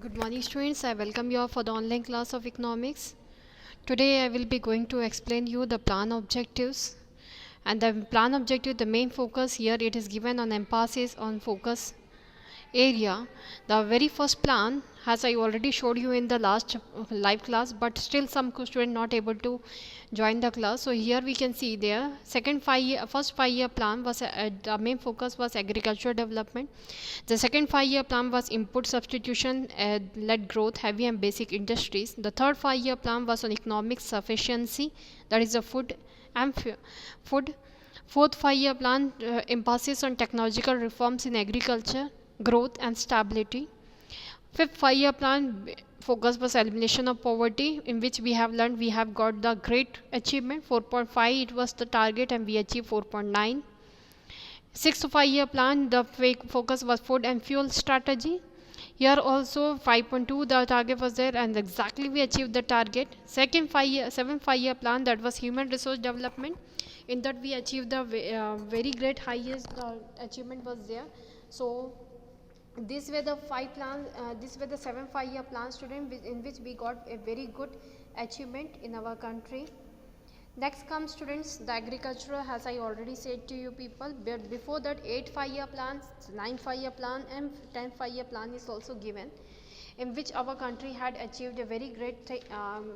Good morning, students. I welcome you all for the online class of economics. Today I will be going to explain you the plan objectives. And the plan objective, the main focus here, it is given on emphasis on focus area. The very first plan, as I already showed you in the last live class, but still some students not able to join the class. So here we can see there first 5 year plan was the main focus was agricultural development. The second 5 year plan was input substitution led growth, heavy and basic industries. The third 5 year plan was on economic sufficiency, that is the food. Fourth 5 year plan emphasis on technological reforms in agriculture, growth and stability. Fifth 5 year plan focus was elimination of poverty, in which we have learned we have got the great achievement. 4.5 it was the target and we achieved 4.9. Sixth 5 year plan, the focus was food and fuel strategy. Here also 5.2 the target was there and exactly we achieved the target. Seventh 5 year plan, that was human resource development. In that we achieved the very great highest achievement was there. So these were the these were the 7 5 year plan, student, in which we got a very good achievement in our country. Next comes, students, the agricultural, as I already said to you people, but before that 8 5 year plans, 9 5 year plan and 10 5 year plan is also given, in which our country had achieved a very great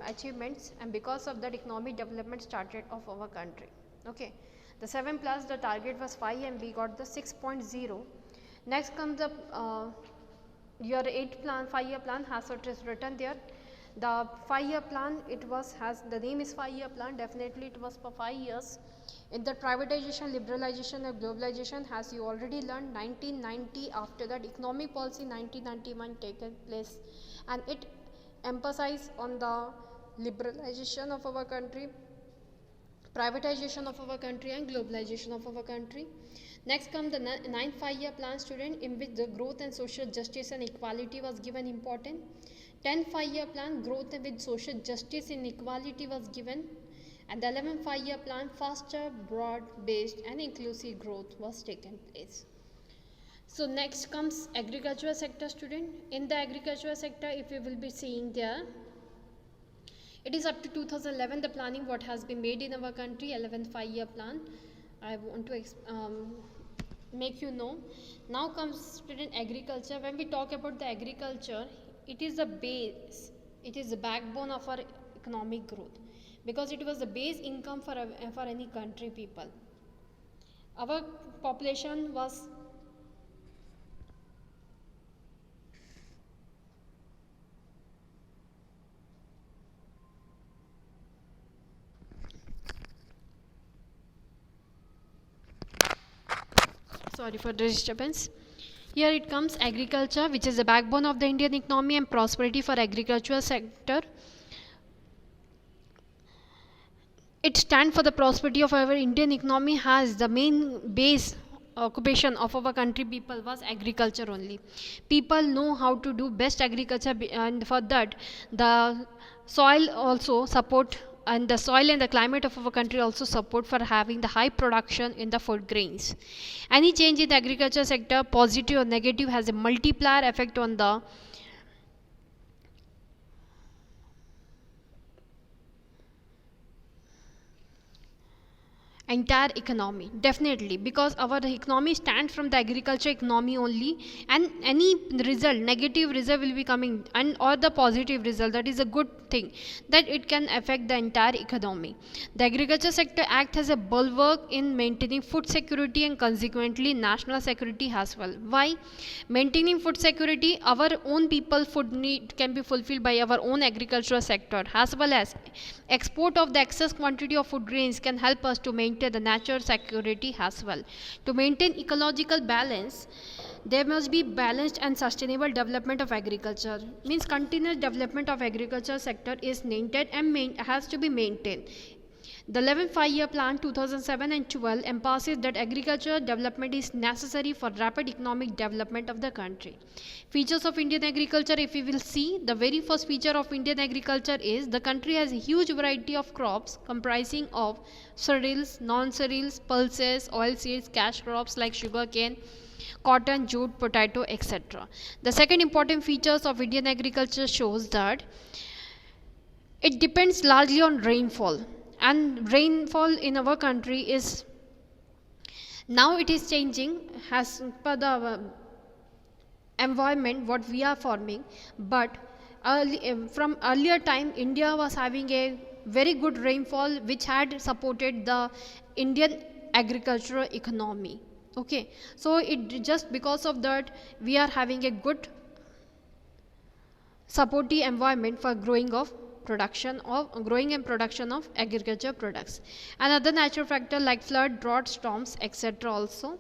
achievements, and because of that economic development started of our country. Okay, the 7 plus the target was 5 and we got the 6.0. Next comes the your 5 year plan has what is written there. The 5 year plan, it was has the name is 5 year plan, definitely it was for 5 years. In the privatization, liberalization and globalization, as you already learned, 1990, after that economic policy 1991 taken place, and it emphasized on the liberalization of our country, privatization of our country and globalization of our country. Next comes the 9 5 year plan, student, in which the growth and social justice and equality was given important. 10 5 year plan, growth with social justice and equality was given. And the 11 5 year plan, faster, broad based and inclusive growth was taken place. So next comes agricultural sector, student. In the agricultural sector, if we will be seeing there, it is up to 2011 the planning what has been made in our country, 11th 5 year plan. I want to make you know. Now comes, student, agriculture. When we talk about the agriculture, it is the base, it is the backbone of our economic growth, because it was the base income for any country people. Our population was sorry for the disturbance. Here it comes agriculture, which is the backbone of the Indian economy, and prosperity for agricultural sector. It stands for the prosperity of our Indian economy, has the main base occupation of our country people was agriculture only. People know how to do best agriculture, and for that the soil also support, and the soil and the climate of our country also support for having the high production in the food grains. Any change in the agriculture sector, positive or negative, has a multiplier effect on the entire economy, definitely, because our economy stands from the agriculture economy only, and any result, negative result will be coming, and or the positive result, that is a good thing, that it can affect the entire economy. The agriculture sector acts as a bulwark in maintaining food security and consequently national security as well. Why? Maintaining food security, our own people food need can be fulfilled by our own agricultural sector, as well as export of the excess quantity of food grains can help us to maintain the natural security as well. To maintain ecological balance, there must be balanced and sustainable development of agriculture. Means continuous development of agriculture sector is maintained and has to be maintained. The 11th 5 year plan 2007 and 12 emphasizes that agricultural development is necessary for rapid economic development of the country. Features of Indian agriculture, if we will see, the very first feature of Indian agriculture is the country has a huge variety of crops comprising of cereals, non-cereals, pulses, oil seeds, cash crops like sugar cane, cotton, jute, potato, etc. The second important features of Indian agriculture shows that it depends largely on rainfall, and rainfall in our country is now it is changing as per the environment what we are forming, but from earlier time India was having a very good rainfall which had supported the Indian agricultural economy. Okay, so it just because of that we are having a good supportive environment for growing and production of agriculture products. Another natural factor like flood, drought, storms, etc. also.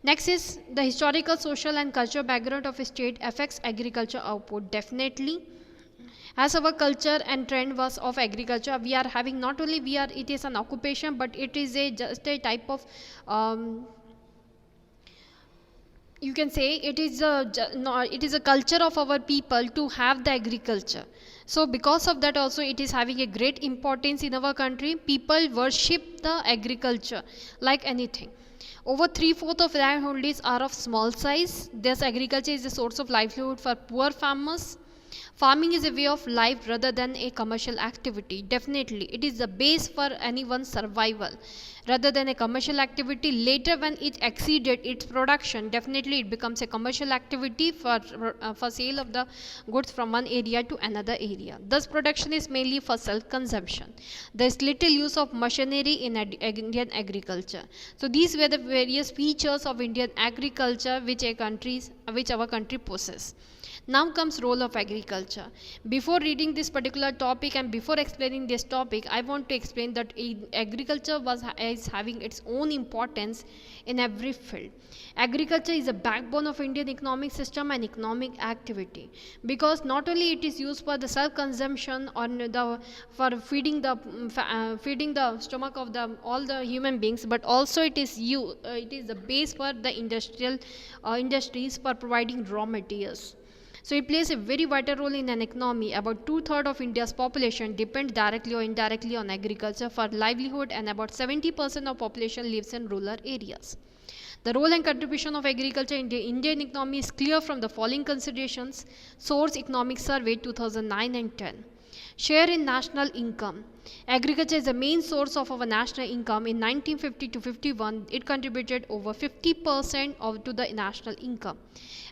Next is the historical, social and cultural background of a state affects agriculture output. Definitely, as our culture and trend was of agriculture, we are having not only it is an occupation, but it is just a type of you can say it is a culture of our people to have the agriculture. So because of that also it is having a great importance in our country. People worship the agriculture like anything. Over 3/4 of landholdings are of small size. Thus agriculture is a source of livelihood for poor farmers. Farming is a way of life rather than a commercial activity. Definitely, it is the base for anyone's survival rather than a commercial activity. Later, when it exceeded its production, definitely it becomes a commercial activity for sale of the goods from one area to another area. Thus, production is mainly for self-consumption. There is little use of machinery in Indian agriculture. So, these were the various features of Indian agriculture which our country possesses. Now comes role of agriculture. Before reading this particular topic and before explaining this topic, I want to explain that agriculture is having its own importance in every field. Agriculture is a backbone of Indian economic system and economic activity, because not only it is used for the self-consumption for feeding the stomach of all the human beings, but also it is the base for the industries for providing raw materials. So it plays a very vital role in an economy. About 2/3 of India's population depends directly or indirectly on agriculture for livelihood, and about 70% of population lives in rural areas. The role and contribution of agriculture in the Indian economy is clear from the following considerations. Source: Economic Survey 2009 and 10. Share in national income. Agriculture is the main source of our national income. In 1950 to 51, it contributed over 50% to the national income.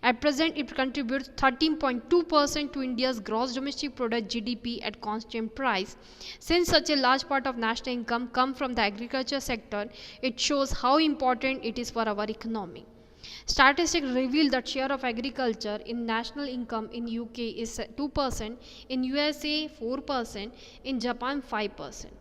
At present, it contributes 13.2% to India's gross domestic product (GDP) at constant price. Since such a large part of national income comes from the agriculture sector, it shows how important it is for our economy. Statistics reveal that share of agriculture in national income in UK is 2%, in USA 4%, in Japan 5%.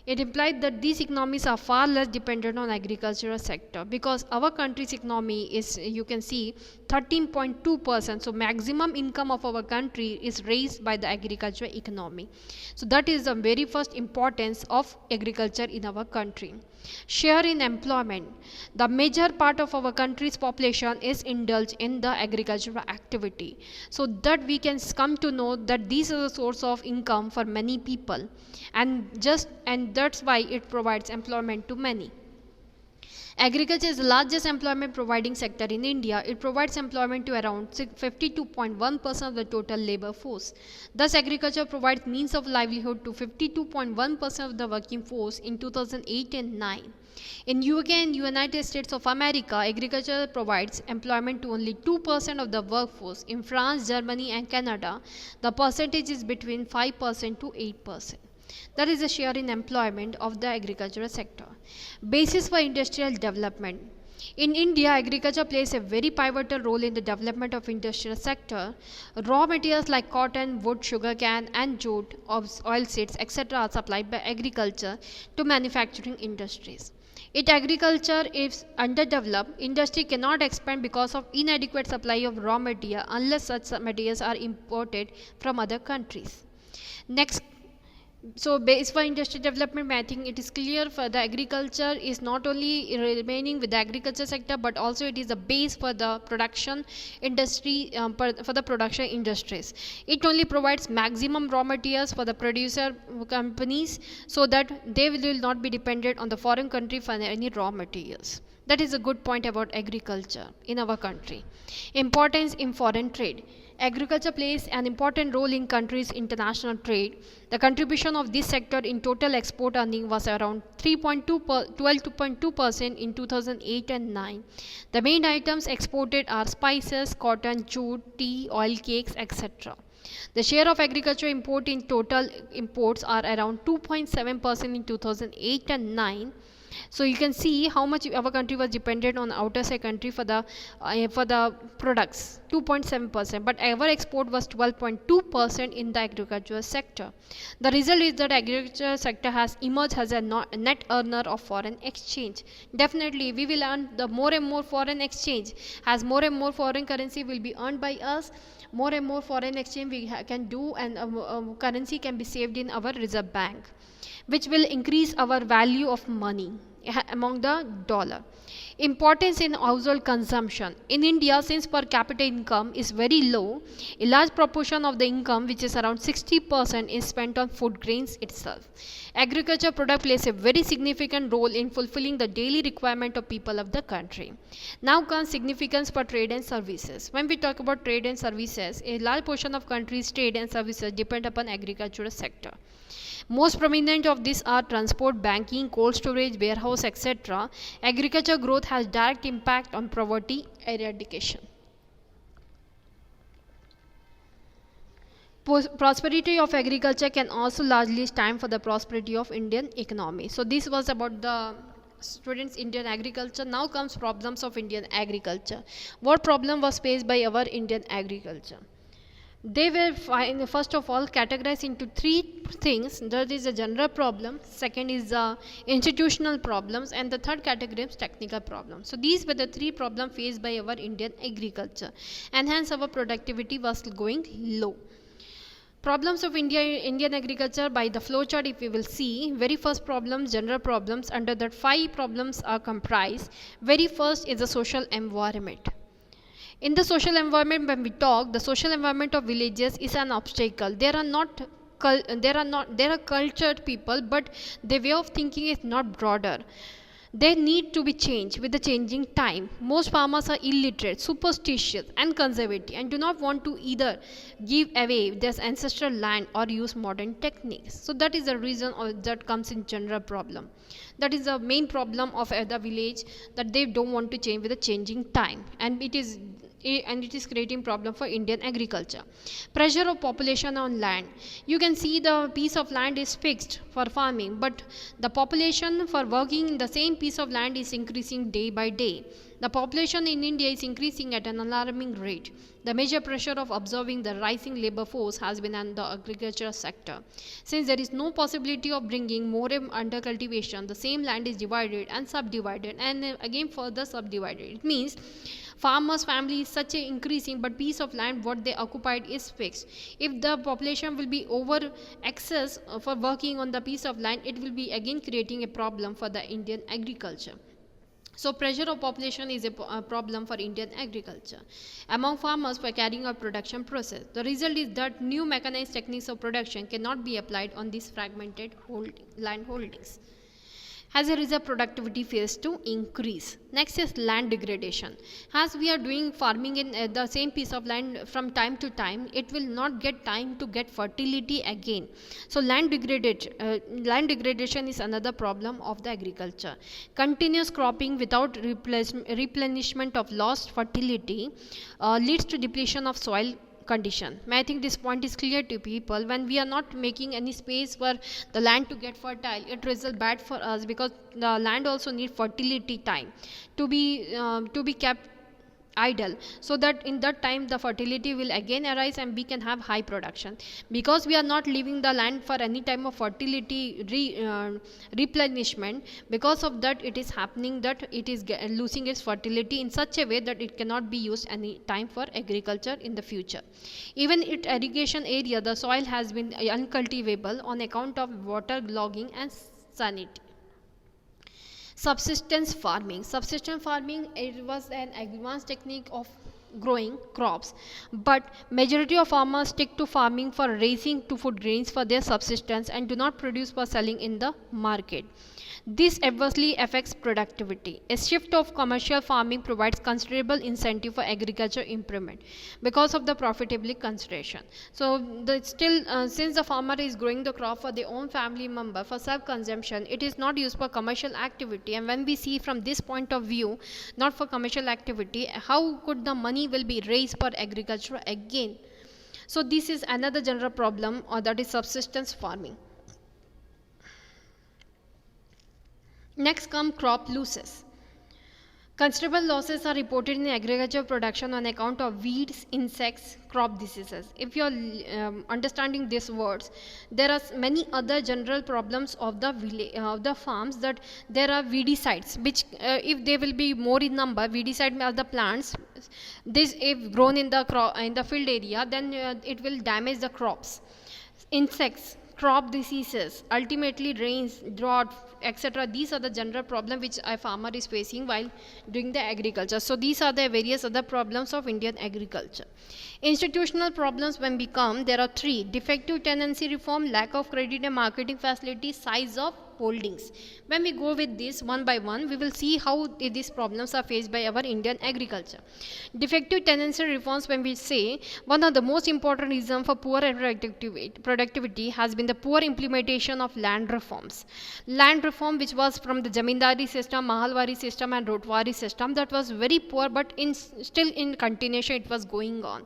It implies that these economies are far less dependent on agricultural sector, because our country's economy is, you can see, 13.2%. So maximum income of our country is raised by the agricultural economy. So that is the very first importance of agriculture in our country. Share in employment. The major part of our country's population is indulged in the agricultural activity. So that we can come to know that these are the source of income for many people, and that's why it provides employment to many. Agriculture is the largest employment providing sector in India. It provides employment to around 52.1% of the total labor force. Thus, agriculture provides means of livelihood to 52.1% of the working force in 2008 and 9. In UK and United States of America, agriculture provides employment to only 2% of the workforce. In France, Germany and Canada, the percentage is between 5% to 8%. That is the share in employment of the agricultural sector. Basis for industrial development. In India, agriculture plays a very pivotal role in the development of industrial sector. Raw materials like cotton, wood, sugarcane and jute, oilseeds, etc. are supplied by agriculture to manufacturing industries. If agriculture is underdeveloped, industry cannot expand because of inadequate supply of raw material unless such materials are imported from other countries. Next, so base for industry development, I think it is clear for the agriculture is not only remaining with the agriculture sector, but also it is a base for the production industry, for the production industries. It only provides maximum raw materials for the producer companies, so that they will not be dependent on the foreign country for any raw materials. That is a good point about agriculture in our country. Importance in foreign trade. Agriculture plays an important role in countries' international trade. The contribution of this sector in total export earning was around 12.2% in 2008 and 9. The main items exported are spices, cotton, jute, tea, oil cakes, etc. The share of agriculture import in total imports are around 2.7% in 2008 and 9. So you can see how much our country was dependent on outer side country for the products, 2.7%, but our export was 12.2% in the agricultural sector. The result is that agriculture sector has emerged as a net earner of foreign exchange. Definitely we will earn the more and more foreign exchange, as more and more foreign currency will be earned by us, more and more foreign exchange we can do, and currency can be saved in our reserve bank, which will increase our value of money among the dollar. Importance in household consumption. In India, since per capita income is very low, a large proportion of the income, which is around 60%, is spent on food grains itself. Agriculture product plays a very significant role in fulfilling the daily requirement of people of the country. Now comes significance for trade and services. When we talk about trade and services, a large portion of countries' trade and services depend upon agricultural sector. Most prominent of these are transport, banking, cold storage, warehouse, etc. Agriculture growth has direct impact on poverty eradication. Prosperity of agriculture can also largely stand for the prosperity of Indian economy. So this was about the students Indian agriculture. Now comes problems of Indian agriculture. What problem was faced by our Indian agriculture? They were first of all categorized into three things. That is a general problem, second is the institutional problems, and the third category is technical problems. So these were the three problems faced by our Indian agriculture, and hence our productivity was going low. Problems of Indian agriculture by the flowchart, if we will see, very first problems, general problems, under that 5 problems are comprised. Very first is the social environment. In the social environment, when we talk, the social environment of villages is an obstacle. There are cultured people, but their way of thinking is not broader. They need to be changed with the changing time. Most farmers are illiterate, superstitious and conservative, and do not want to either give away their ancestral land or use modern techniques. So that is the reason that comes in general problem. That is the main problem of the village, that they don't want to change with the changing time, and it is creating problem for Indian agriculture. Pressure of population on land. You can see the piece of land is fixed for farming, but the population for working in the same piece of land is increasing day by day. The population in India is increasing at an alarming rate. The major pressure of absorbing the rising labor force has been on the agriculture sector. Since there is no possibility of bringing more under cultivation, the same land is divided and subdivided, and again further subdivided. It means farmers' family is such a increasing, but piece of land what they occupied is fixed. If the population will be over excess for working on the piece of land, it will be again creating a problem for the Indian agriculture. So pressure of population is a problem for Indian agriculture among farmers for carrying out production process. The result is that new mechanized techniques of production cannot be applied on these fragmented land holdings. As a result, productivity fails to increase. Next is land degradation. As we are doing farming in the same piece of land from time to time, it will not get time to get fertility again. So land degradation is another problem of the agriculture. Continuous cropping without replenishment of lost fertility leads to depletion of soil condition. I think this point is clear to people. When we are not making any space for the land to get fertile, it results bad for us, because the land also needs fertility time to be kept idle, so that in that time the fertility will again arise and we can have high production. Because we are not leaving the land for any time of fertility replenishment, because of that it is happening that it is losing its fertility in such a way that it cannot be used any time for agriculture in the future. Even in irrigation area, the soil has been uncultivable on account of water logging and sanity. Subsistence farming. Subsistence farming, it was an advanced technique of growing crops, but majority of farmers stick to farming for raising to food grains for their subsistence and do not produce for selling in the market. This adversely affects productivity. A shift of commercial farming provides considerable incentive for agriculture improvement because of the profitability consideration. So since the farmer is growing the crop for their own family member for self-consumption, it is not used for commercial activity. And when we see from this point of view, not for commercial activity, how could the money will be raised for agriculture again? So this is another general problem, or that is subsistence farming. Next come crop losses. Considerable losses are reported in agriculture production on account of weeds, insects, crop diseases. If you are understanding these words, there are many other general problems of the farms, that there are weedicides, which if they will be more in number, weedicide are the plants. This if grown in the field area, then it will damage the crops. Insects, crop diseases, ultimately rains, drought, etc. These are the general problem which a farmer is facing while doing the agriculture. So these are the various other problems of Indian agriculture. Institutional problems when we come, there are three: defective tenancy reform, lack of credit and marketing facilities, size of holdings. When we go with this one by one, we will see how these problems are faced by our Indian agriculture. Defective tenancy reforms, when we say, one of the most important reasons for poor productivity has been the poor implementation of land reforms. Land reform, which was from the Jamindari system, Mahalwari system and Rotwari system, that was very poor, but still in continuation it was going on.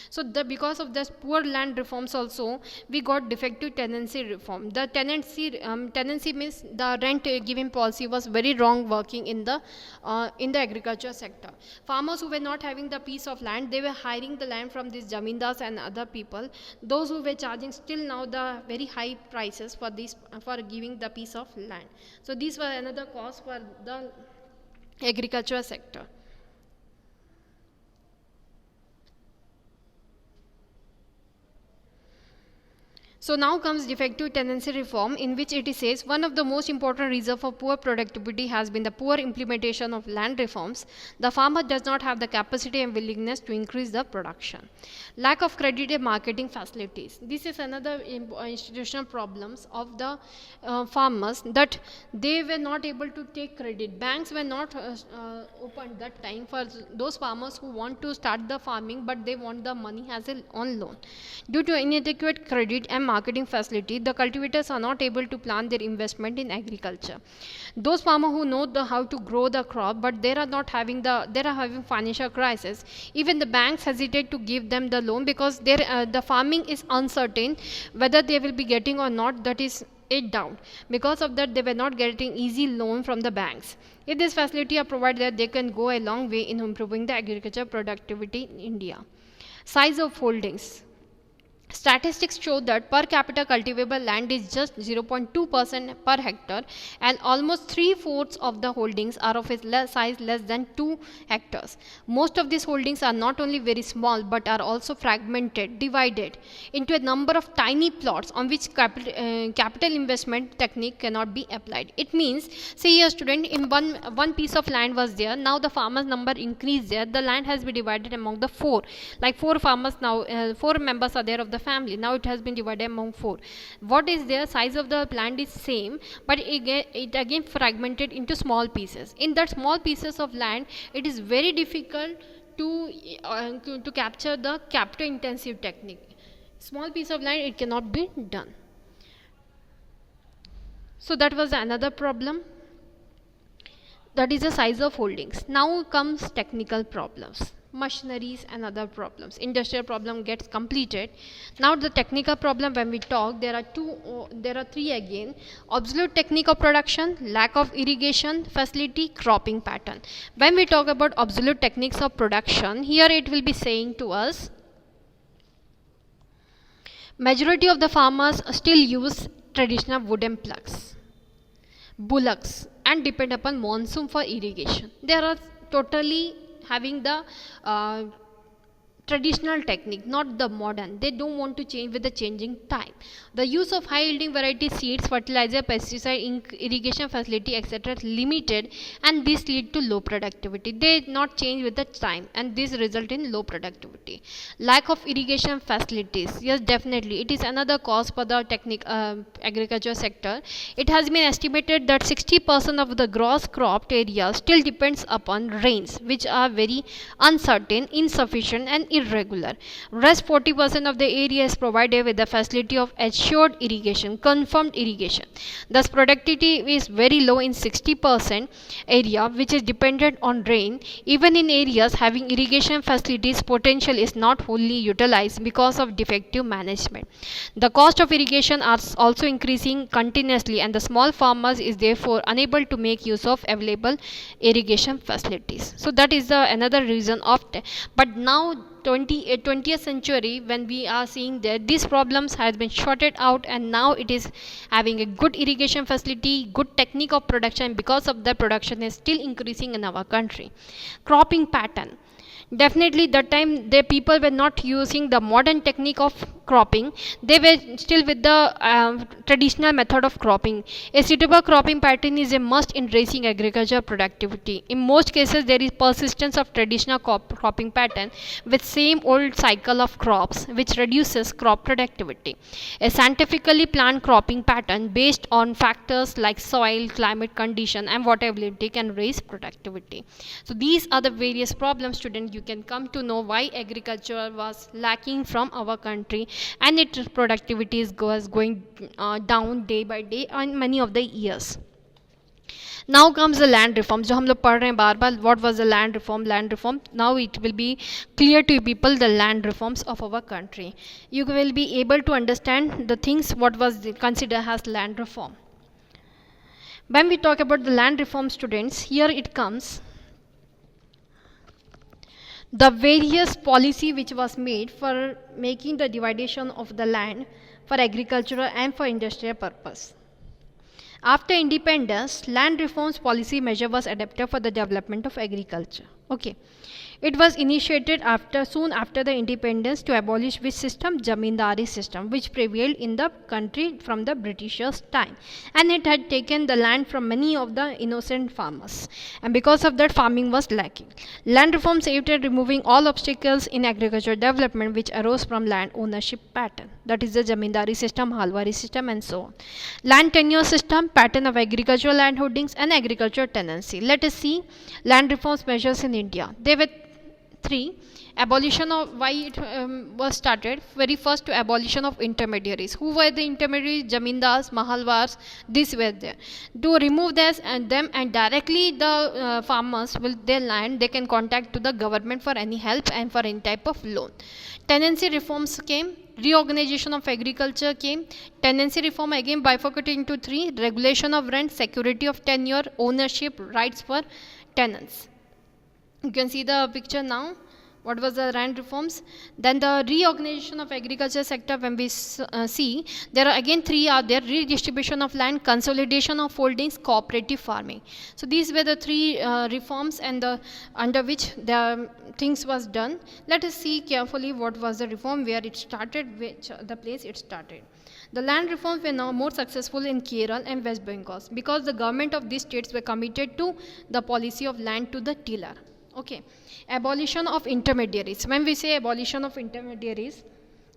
So because of this poor land reforms also, we got defective tenancy reform. The tenancy means the rent giving policy was very wrong working in the agriculture sector. Farmers who were not having the piece of land, they were hiring the land from these jamindars and other people. Those who were charging still now the very high prices for giving the piece of land. So these were another cause for the agriculture sector. So now comes defective tenancy reform, in which it says one of the most important reasons for poor productivity has been the poor implementation of land reforms. The farmer does not have the capacity and willingness to increase the production. Lack of credit and marketing facilities. This is another institutional problems of the farmers, that they were not able to take credit. Banks were not opened that time for those farmers who want to start the farming, but they want the money as on loan. Due to inadequate credit and marketing facility, the cultivators are not able to plan their investment in agriculture. Those farmers who know how to grow the crop, but they are having financial crisis, even the banks hesitate to give them the loan, because the farming is uncertain whether they will be getting or not. That is it down. Because of that, they were not getting easy loan from the banks. If this facility are provided, they can go a long way in improving the agriculture productivity in India. Size of holdings. Statistics show that per capita cultivable land is just 0.2% per hectare, and almost 3/4 of the holdings are of a size less than 2 hectares. Most of these holdings are not only very small, but are also fragmented, divided into a number of tiny plots on which capital investment technique cannot be applied. It means, say a student, in one piece of land was there, now the farmers number increased there, the land has been divided among the four, like 4 farmers now, 4 members are there of the family, now it has been divided among 4. What is their size of the plant is same, but it again fragmented into small pieces. In that small pieces of land, it is very difficult to capture the capital intensive technique. Small piece of land, it cannot be done. So that was another problem, that is the size of holdings. Now comes technical problems, machineries and other problems. Industrial problem gets completed. Now the technical problem, when we talk, there are 3 again: obsolete technique of production, lack of irrigation facility, cropping pattern. When we talk about obsolete techniques of production, here it will be saying to us, majority of the farmers still use traditional wooden plugs, bullocks, and depend upon monsoon for irrigation. They are totally having the traditional technique, not the modern. They don't want to change with the changing time. The use of high yielding variety seeds, fertilizer, pesticide, irrigation facility, etc. limited, and this lead to low productivity. They not change with the time, and this result in low productivity. Lack of irrigation facilities, yes, definitely it is another cause for the agriculture sector. It has been estimated that 60% of the gross cropped area still depends upon rains, which are very uncertain, insufficient and irregular. Rest 40% of the area is provided with the facility of assured irrigation, confirmed irrigation. Thus productivity is very low in 60% area which is dependent on rain. Even in areas having irrigation facilities, potential is not fully utilized because of defective management. The cost of irrigation are also increasing continuously, and the small farmers is therefore unable to make use of available irrigation facilities. So that is the another reason of but now 20th century, when we are seeing that these problems has been sorted out, and now it is having a good irrigation facility, good technique of production. Because of the production is still increasing in our country. Cropping pattern, definitely that time the people were not using the modern technique of cropping. They were still with the traditional method of cropping. A suitable cropping pattern is a must in raising agriculture productivity. In most cases there is persistence of traditional cropping pattern with same old cycle of crops, which reduces crop productivity. A scientifically planned cropping pattern based on factors like soil, climate condition and water availability can raise productivity. So these are the various problems, students. You can come to know why agriculture was lacking from our country, and its productivity was going down day by day on many of the years. Now comes the land reform. जो हम लोग पढ़ रहे हैं बार बार, what was the land reform. Now it will be clear to people the land reforms of our country. You will be able to understand the things what was considered as land reform. When we talk about the land reform, students, here it comes the various policy which was made for making the dividation of the land for agricultural and for industrial purpose. After independence, land reforms policy measure was adopted for the development of agriculture. Okay. It was initiated soon after the independence to abolish which system? Zamindari system, which prevailed in the country from the Britishers' time, and it had taken the land from many of the innocent farmers, and because of that farming was lacking. Land reforms aimed at removing all obstacles in agricultural development which arose from land ownership pattern, that is the Zamindari system, Mahalwari system and so on. Land tenure system, pattern of agricultural land holdings and agricultural tenancy. Let us see land reforms measures in India. They were three. Abolition of, why it was started? Very first, to abolition of intermediaries. Who were the intermediaries? Jamindars, Mahalwars, these were there. To remove this and them, and directly the farmers with their land, they can contact to the government for any help and for any type of loan. Tenancy reforms came. Reorganization of agriculture came. Tenancy reform again bifurcated into three: regulation of rent, security of tenure, ownership, rights for tenants. You can see the picture now. What was the land reforms? Then the reorganization of agriculture sector, when we see, there are again three are there: redistribution of land, consolidation of holdings, cooperative farming. So these were the three reforms, and under which the things was done. Let us see carefully what was the reform, where it started, which the place it started. The land reforms were now more successful in Kerala and West Bengal because the government of these states were committed to the policy of land to the tiller. Okay. Abolition of intermediaries. When we say abolition of intermediaries,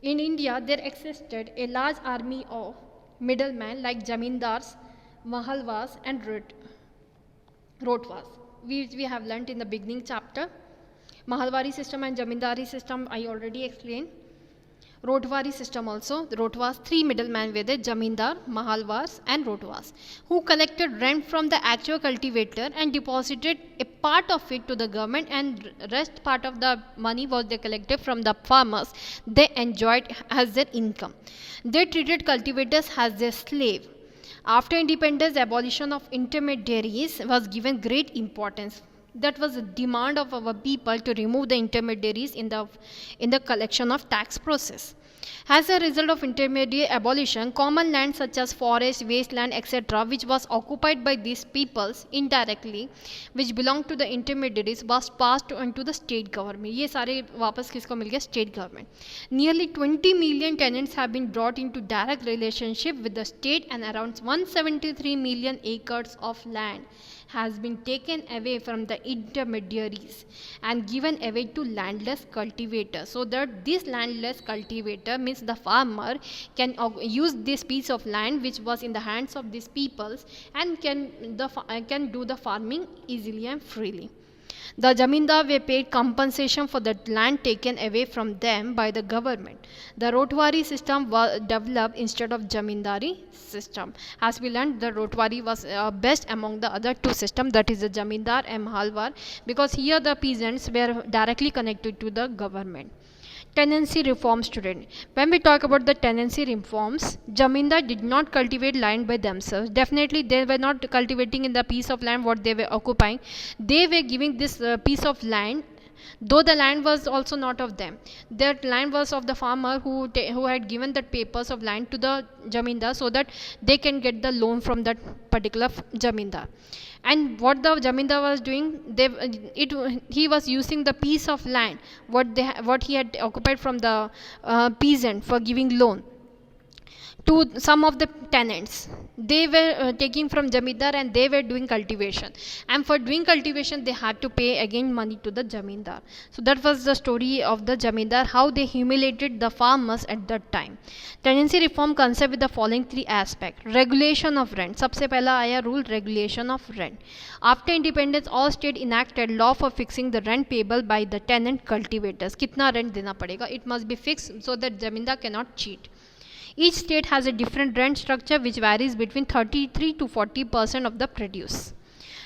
in India there existed a large army of middlemen like Jamindars, Mahalwas and Rotwas. We have learnt in the beginning chapter. Mahalwari system and Jamindari system I already explained. Rotwari system also. The Rotwas, three middlemen were there: Jamindar, Mahalwas and Rotwas, who collected rent from the actual cultivator and deposited a part of it to the government, and rest part of the money was they collected from the farmers. They enjoyed as their income. They treated cultivators as their slave. After independence, the abolition of intermediaries was given great importance. That was a demand of our people to remove the intermediaries in the collection of tax process. As a result of intermediary abolition, common land such as forest, wasteland, etc., which was occupied by these peoples indirectly, which belonged to the intermediaries, was passed on to the state government. ये सारे वापस किसको मिल गया? State government. Nearly 20 million tenants have been brought into direct relationship with the state, and around 173 million acres of land has been taken away from the intermediaries and given away to landless cultivators, so that this landless cultivator means the farmer can use this piece of land which was in the hands of these peoples and can do the farming easily and freely. The Jamindar were paid compensation for the land taken away from them by the government. The Rotwari system was developed instead of Jamindari system. As we learned, the Rotwari was best among the other two systems, that is the Jamindar and Mahalwar, because here the peasants were directly connected to the government. Tenancy reform student. When we talk about the tenancy reforms, Jamindar did not cultivate land by themselves. Definitely they were not cultivating in the piece of land what they were occupying. They were giving this piece of land, though the land was also not of them. That land was of the farmer who had given that papers of land to the Jamindar so that they can get the loan from that particular Jamindar. And what the Jamindar was doing, he was using the piece of land what he had occupied from the peasant for giving loan to some of the tenants. They were taking from Jamindar and they were doing cultivation, and for doing cultivation they had to pay again money to the Jamindar. So that was the story of the Jamindar, how they humiliated the farmers at that time. Tenancy reform concept with the following three aspects. Regulation of rent. सबसे पहला आया rule, regulation of rent. After independence, all state enacted law for fixing the rent payable by the tenant cultivators. कितना rent देना पड़ेगा? It must be fixed so that Jamindar cannot cheat. Each state has a different rent structure which varies between 33 to 40% of the produce.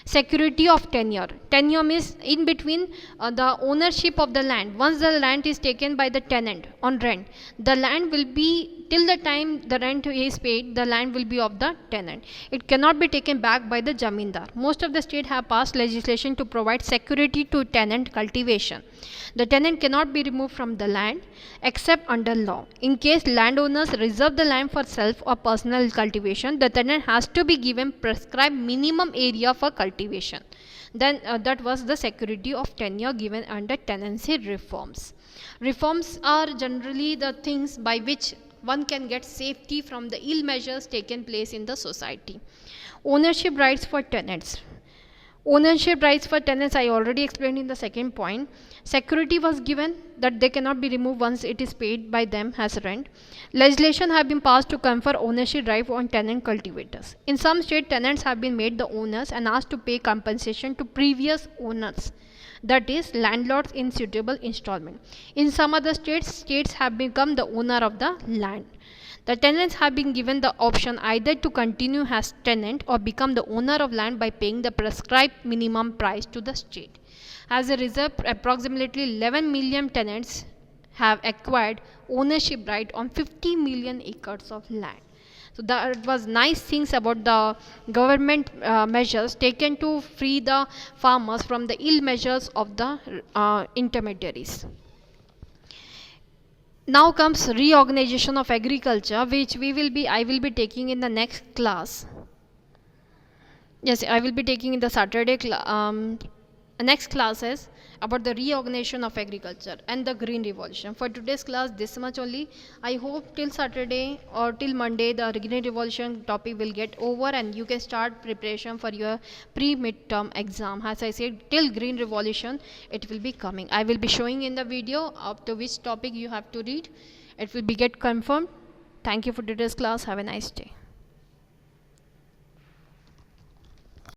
Security of tenure. Tenure means in between the ownership of the land. Once the land is taken by the tenant on rent, the land will be, till the time the rent is paid, the land will be of the tenant. It cannot be taken back by the Jamindar. Most of the states have passed legislation to provide security to tenant cultivation. The tenant cannot be removed from the land except under law. In case landowners reserve the land for self or personal cultivation, the tenant has to be given prescribed minimum area for cultivation. Then that was the security of tenure given under tenancy reforms. Reforms are generally the things by which one can get safety from the ill measures taken place in the society. Ownership rights for tenants. Ownership rights for tenants I already explained in the second point. Security was given that they cannot be removed once it is paid by them as rent. Legislation have been passed to confer ownership right on tenant cultivators. In some states, tenants have been made the owners and asked to pay compensation to previous owners, that is landlords in suitable installment. In some other states have become the owner of the land. The tenants have been given the option either to continue as tenant or become the owner of land by paying the prescribed minimum price to the state. As a result, approximately 11 million tenants have acquired ownership right on 50 million acres of land. So that was nice things about the government measures taken to free the farmers from the ill measures of the intermediaries. Now comes reorganization of agriculture, which I will be taking in the next class. Yes, I will be taking in the Saturday next classes about the reorganization of agriculture and the green revolution. For today's class, this much only. I hope till Saturday or till Monday the green revolution topic will get over and you can start preparation for your pre-midterm exam. As I said, till green revolution it will be coming. I will be showing in the video up to which topic you have to read. It will be get confirmed. Thank you for today's class. Have a nice day.